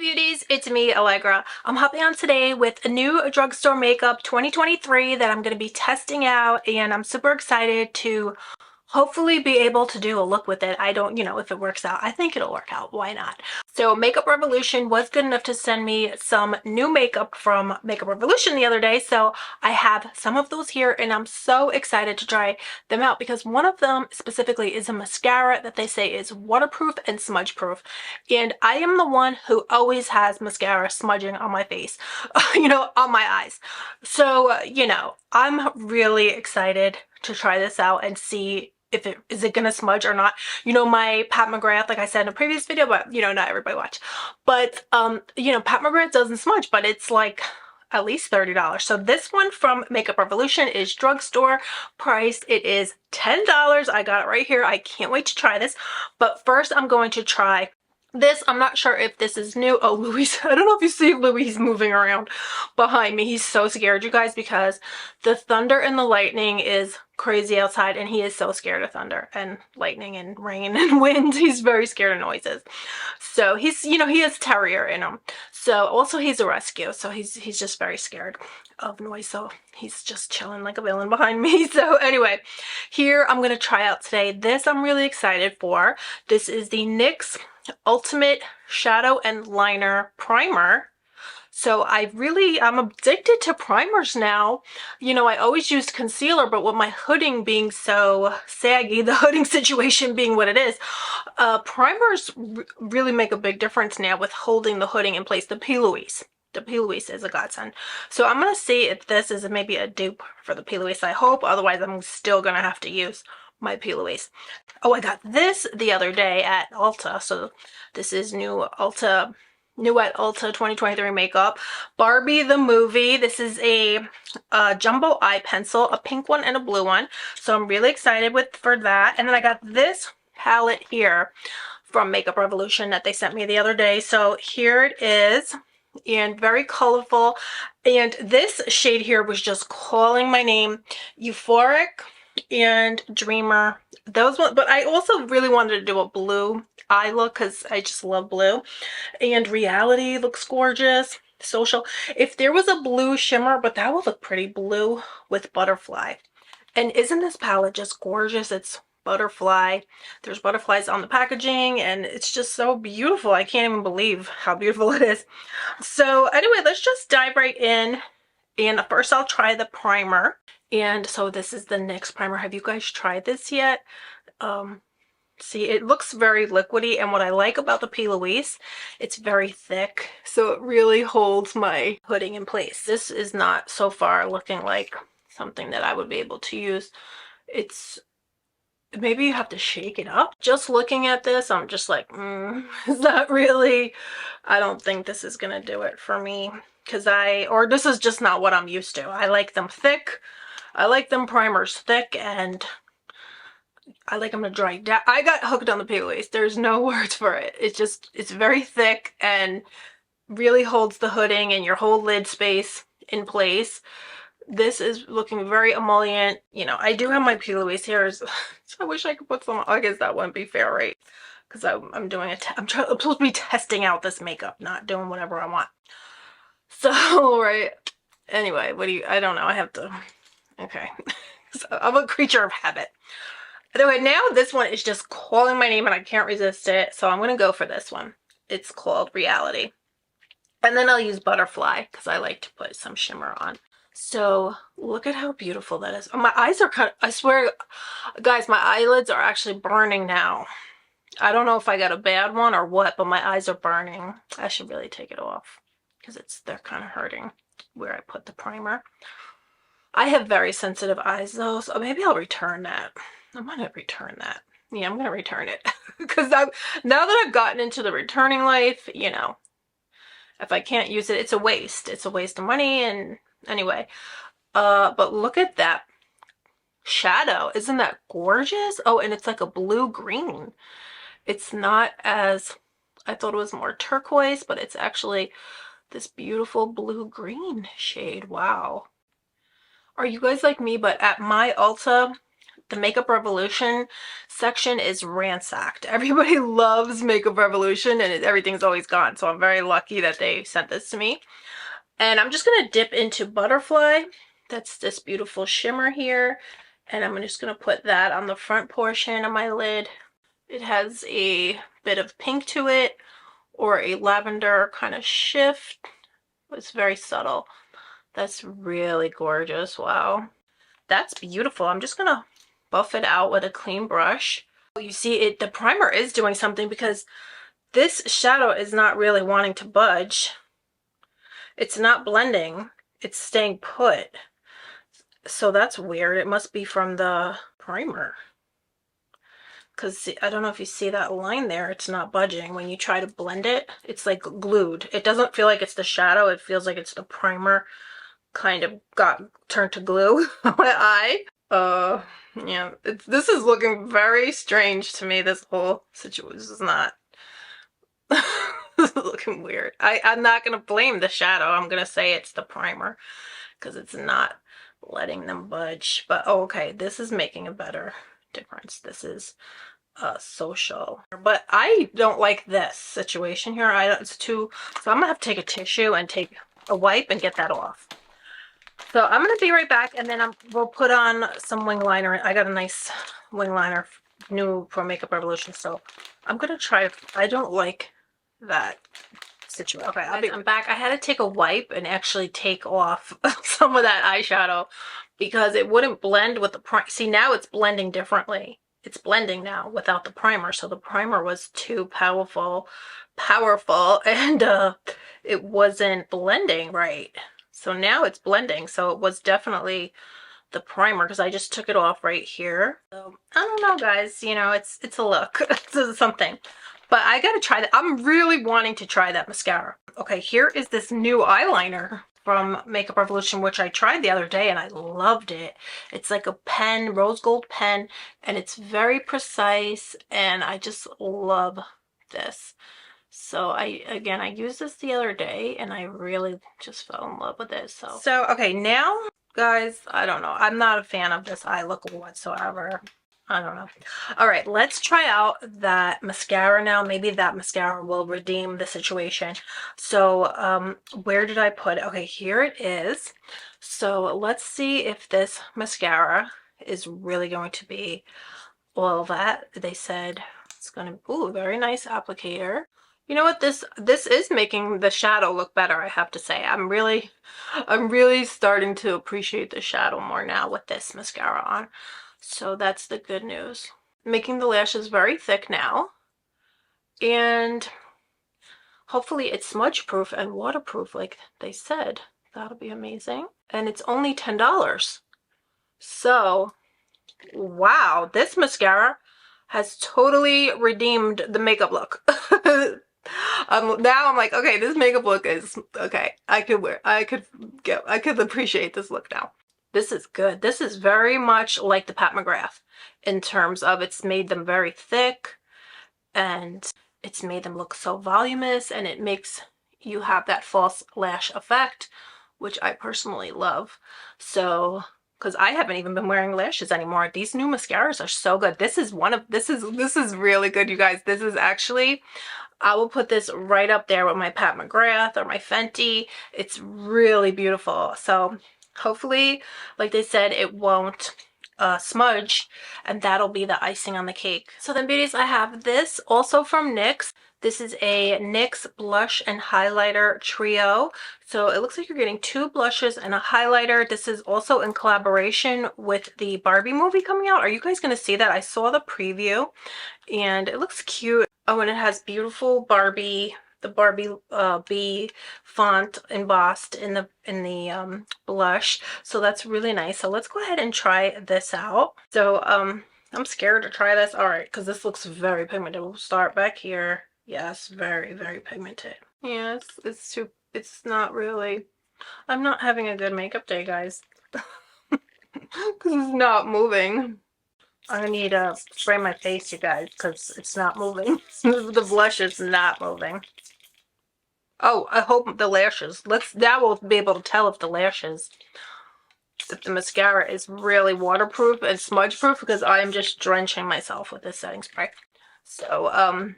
beauties, it's me, Allegra. I'm hopping on today with a new Drugstore Makeup 2023 that I'm going to be testing out, and I'm super excited to hopefully be able to do a look with it. I don't, if it works out, I think it'll work out. Why not? So Makeup Revolution was good enough to send me some new makeup from Makeup Revolution the other day. So I have some of those here and I'm so excited to try them out because one of them specifically is a mascara that they say is waterproof and smudge proof. And I am the one who always has mascara smudging on my face, on my eyes. So, I'm really excited to try this out and see if it is gonna smudge or not. My Pat McGrath, like I said in a previous video, but not everybody watch. But Pat McGrath doesn't smudge, but it's like at least $30. So this one from Makeup Revolution is drugstore priced. It is $10. I got it right here. I can't wait to try this. But first I'm going to try this. I'm not sure if this is new. Oh, Louis, I don't know if you see Louis moving around behind me. He's so scared, you guys, because the thunder and the lightning is crazy outside and he is so scared of thunder and lightning and rain and wind. He's very scared of noises. So he's, he has terrier in him. So also he's a rescue. So he's just very scared of noise. So he's just chilling like a villain behind me. So anyway, here I'm going to try out today. This I'm really excited for. This is the NYX Ultimate Shadow and Liner Primer. So I'm addicted to primers now. I always used concealer, but with my hooding being so saggy, the hooding situation being what it is, primers really make a big difference now with holding the hooding in place. The P. Louise is a godsend. So I'm going to see if this is maybe a dupe for the P. Louise. I hope, otherwise I'm still going to have to use my P. Louise. Oh, I got this the other day at Ulta. So this is new at Ulta 2023 makeup. Barbie the movie. This is a jumbo eye pencil, a pink one and a blue one. So I'm really excited for that. And then I got this palette here from Makeup Revolution that they sent me the other day. So here it is, and very colorful. And this shade here was just calling my name. Euphoric and Dreamer, those ones. But I also really wanted to do a blue eye look because I just love blue. And Reality looks gorgeous. Social, if there was a blue shimmer, but that would look pretty, blue with butterfly. And isn't this palette just gorgeous? It's butterfly. There's butterflies on the packaging and it's just so beautiful. I can't even believe how beautiful it is. So anyway, let's just dive right in. And first I'll try the primer. And so this is the NYX primer. Have you guys tried this yet? See, it looks very liquidy, and what I like about the P. Louise, it's very thick, so it really holds my hooding in place. This is not so far looking like something that I would be able to use. Maybe you have to shake it up. Just looking at this, I'm just like, it's not really, I don't think this is gonna do it for me, because this is just not what I'm used to. I like them thick. I like them primers thick, and I like them to dry down. I got hooked on the P. Louise. There's no words for it. It's very thick and really holds the hooding and your whole lid space in place. This is looking very emollient. I do have my P. Louise here. So I wish I could put some. I guess that wouldn't be fair, right? Because I'm doing I'm supposed to be testing out this makeup, not doing whatever I want. So, right. Anyway, I don't know. I have to. Okay. So I'm a creature of habit. Anyway, now this one is just calling my name and I can't resist it. So I'm going to go for this one. It's called Reality. And then I'll use Butterfly because I like to put some shimmer on. So look at how beautiful that is. Oh, my eyes are I swear, guys, my eyelids are actually burning now. I don't know if I got a bad one or what, but my eyes are burning. I should really take it off because they're kind of hurting where I put the primer. I have very sensitive eyes though, so maybe I'll return that. I'm gonna return that. Yeah, I'm gonna return it because now that I've gotten into the returning life, if I can't use it, it's a waste. It's a waste of money. And anyway, but look at that shadow. Isn't that gorgeous? Oh, and it's like a blue-green. It's not as, I thought it was more turquoise, but it's actually this beautiful blue-green shade. Wow. Are you guys like me? But at my Ulta, the Makeup Revolution section is ransacked. Everybody loves Makeup Revolution and everything's always gone. So I'm very lucky that they sent this to me. And I'm just going to dip into Butterfly. That's this beautiful shimmer here. And I'm just going to put that on the front portion of my lid. It has a bit of pink to it, or a lavender kind of shift. It's very subtle. That's really gorgeous. Wow. That's beautiful. I'm just going to buff it out with a clean brush. You see, the primer is doing something because this shadow is not really wanting to budge. It's not blending. It's staying put. So that's weird. It must be from the primer. Because I don't know if you see that line there. It's not budging. When you try to blend it, it's like glued. It doesn't feel like it's the shadow. It feels like it's the primer kind of got turned to glue on my eye. Yeah, this is looking very strange to me. This whole situation is not this is looking weird. I'm not gonna blame the shadow. I'm gonna say it's the primer because it's not letting them budge. But oh, okay, this is making a better difference. This is social, but I don't like this situation here. It's too, so I'm gonna have to take a tissue and take a wipe and get that off. So I'm going to be right back, and then we'll put on some wing liner. I got a nice wing liner new from Makeup Revolution, so I'm going to try. I don't like that situation. Okay, I'm back. I had to take a wipe and actually take off some of that eyeshadow because it wouldn't blend with the primer. See, now it's blending differently. It's blending now without the primer, so the primer was too powerful, and it wasn't blending right. So now it's blending. So it was definitely the primer because I just took it off right here. So I don't know, guys. You know, it's a look. It's something. But I gotta try that. I'm really wanting to try that mascara. Okay, here is this new eyeliner from Makeup Revolution, which I tried the other day and I loved it. It's like a pen, rose gold pen, and it's very precise, and I just love this. So I used this the other day and I really just fell in love with it. So okay, now guys, I don't know. I'm not a fan of this eye look whatsoever. I don't know. All right, let's try out that mascara now. Maybe that mascara will redeem the situation. So where did I put it? Okay, here it is. So let's see if this mascara is really going to be all that they said. It's gonna, ooh, very nice applicator. You know what, this is making the shadow look better, I have to say. I'm really starting to appreciate the shadow more now with this mascara on. So that's the good news. Making the lashes very thick now. And hopefully it's smudge proof and waterproof like they said. That'll be amazing. And it's only $10. So, wow, this mascara has totally redeemed the makeup look. Now I'm like, okay, this makeup look is okay. I could appreciate this look now. This is good. This is very much like the Pat McGrath in terms of it's made them very thick and it's made them look so voluminous, and it makes you have that false lash effect, which I personally love. So, because I haven't even been wearing lashes anymore. These new mascaras are so good. This is really good, you guys. This is actually, I will put this right up there with my Pat McGrath or my Fenty. It's really beautiful. So hopefully, like they said, it won't smudge, and that'll be the icing on the cake. So then, beauties, I have this also from NYX. This is a NYX blush and highlighter trio. So it looks like you're getting 2 blushes and a highlighter. This is also in collaboration with the Barbie movie coming out. Are you guys going to see that? I saw the preview and it looks cute. Oh, and it has beautiful Barbie, the Barbie bee font embossed in the blush. So that's really nice. So let's go ahead and try this out. So I'm scared to try this. All right, because this looks very pigmented. We'll start back here. Yes, very, very pigmented. Yeah, it's not really, I'm not having a good makeup day, guys. Because it's not moving. I need to spray my face, you guys, because it's not moving. The blush is not moving. Oh, I hope the lashes. Now we'll be able to tell if the lashes if the mascara is really waterproof and smudge proof, because I am just drenching myself with this setting spray. So,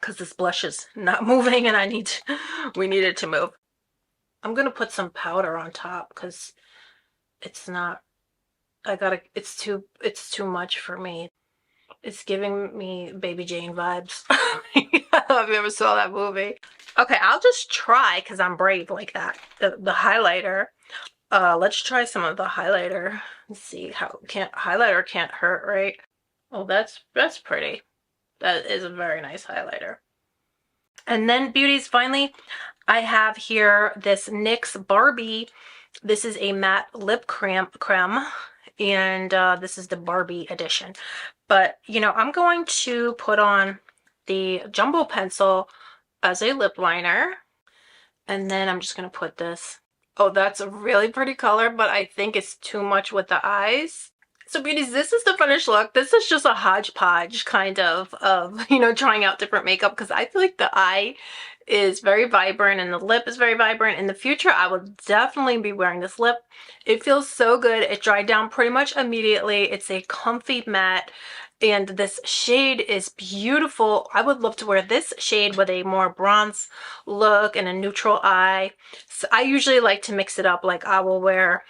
because this blush is not moving and we need it to move. I'm gonna put some powder on top because it's not, it's too much for me. It's giving me Baby Jane vibes. I don't know if you ever saw that movie. Okay, I'll just try because I'm brave like that. The highlighter. Let's try some of the highlighter. Let's see how highlighter can't hurt, right? Oh, that's pretty. That is a very nice highlighter. And then beauties, finally, I have here this NYX Barbie. This is a matte lip creme, and this is the Barbie edition. But, you know, I'm going to put on the Jumbo Pencil as a lip liner. And then I'm just going to put this. Oh, that's a really pretty color, but I think it's too much with the eyes. So beauties, this is the finished look. This is just a hodgepodge kind of, you know, trying out different makeup, because I feel like the eye is very vibrant and the lip is very vibrant. In the future, I will definitely be wearing this lip. It feels so good. It dried down pretty much immediately. It's a comfy matte. And this shade is beautiful. I would love to wear this shade with a more bronze look and a neutral eye. So I usually like to mix it up. Like I will wear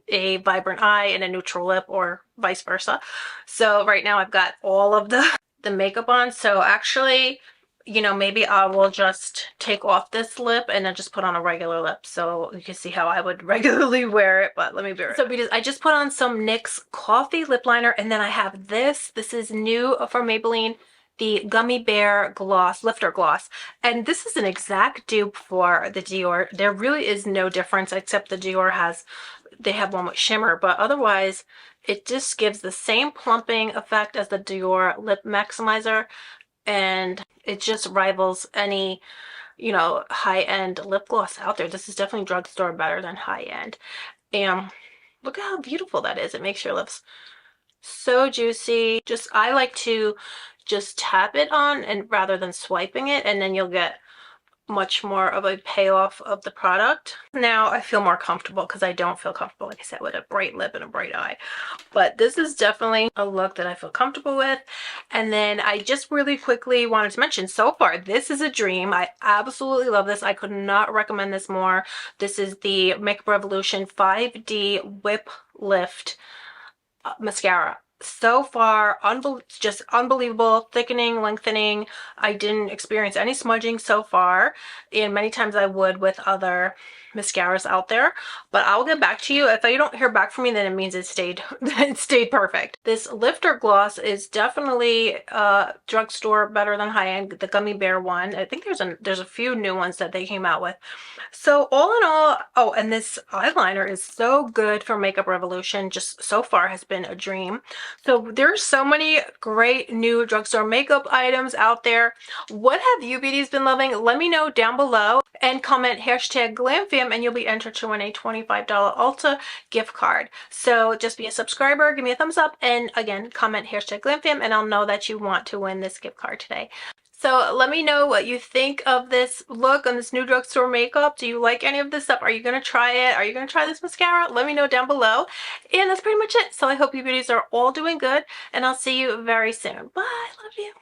a vibrant eye and a neutral lip, or vice versa. So right now I've got all of the makeup on. So actually, you know, maybe I will just take off this lip and then just put on a regular lip, so you can see how I would regularly wear it. But let me be right. So because I just put on some NYX Coffee lip liner, and then I have this is new from Maybelline, the Gummy Bear Gloss, Lifter Gloss. And this is an exact dupe for the Dior. There really is no difference, except the Dior they have one with shimmer, but otherwise it just gives the same plumping effect as the Dior Lip Maximizer, and it just rivals any, you know, high-end lip gloss out there. This is definitely drugstore better than high-end. And look at how beautiful that is. It makes your lips so juicy. I like to just tap it on, and rather than swiping it, and then you'll get much more of a payoff of the product. Now I feel more comfortable, because I don't feel comfortable, like I said, with a bright lip and a bright eye. But this is definitely a look that I feel comfortable with. And then I just really quickly wanted to mention, so far this is a dream. I absolutely love this. I could not recommend this more. This is the Makeup Revolution 5D Whip Lift mascara. So far, just unbelievable. Thickening, lengthening. I didn't experience any smudging so far, and many times I would with other mascaras out there. But I'll get back to you. If you don't hear back from me, then it means it stayed perfect. This lifter gloss is definitely drugstore better than high-end, the Gummy Bear one. I think there's a few new ones that they came out with. So all in all, oh, and this eyeliner is so good for Makeup Revolution. Just so far has been a dream. So there's so many great new drugstore makeup items out there. What have you beauties been loving? Let me know down below, and comment #GlamFam, and you'll be entered to win a $25 Ulta gift card. So just be a subscriber, give me a thumbs up, and again, comment #GlamFam, and I'll know that you want to win this gift card today. So let me know what you think of this look on this new drugstore makeup. Do you like any of this stuff? Are you going to try it? Are you going to try this mascara? Let me know down below. And that's pretty much it. So I hope you beauties are all doing good, and I'll see you very soon. Bye. Love you.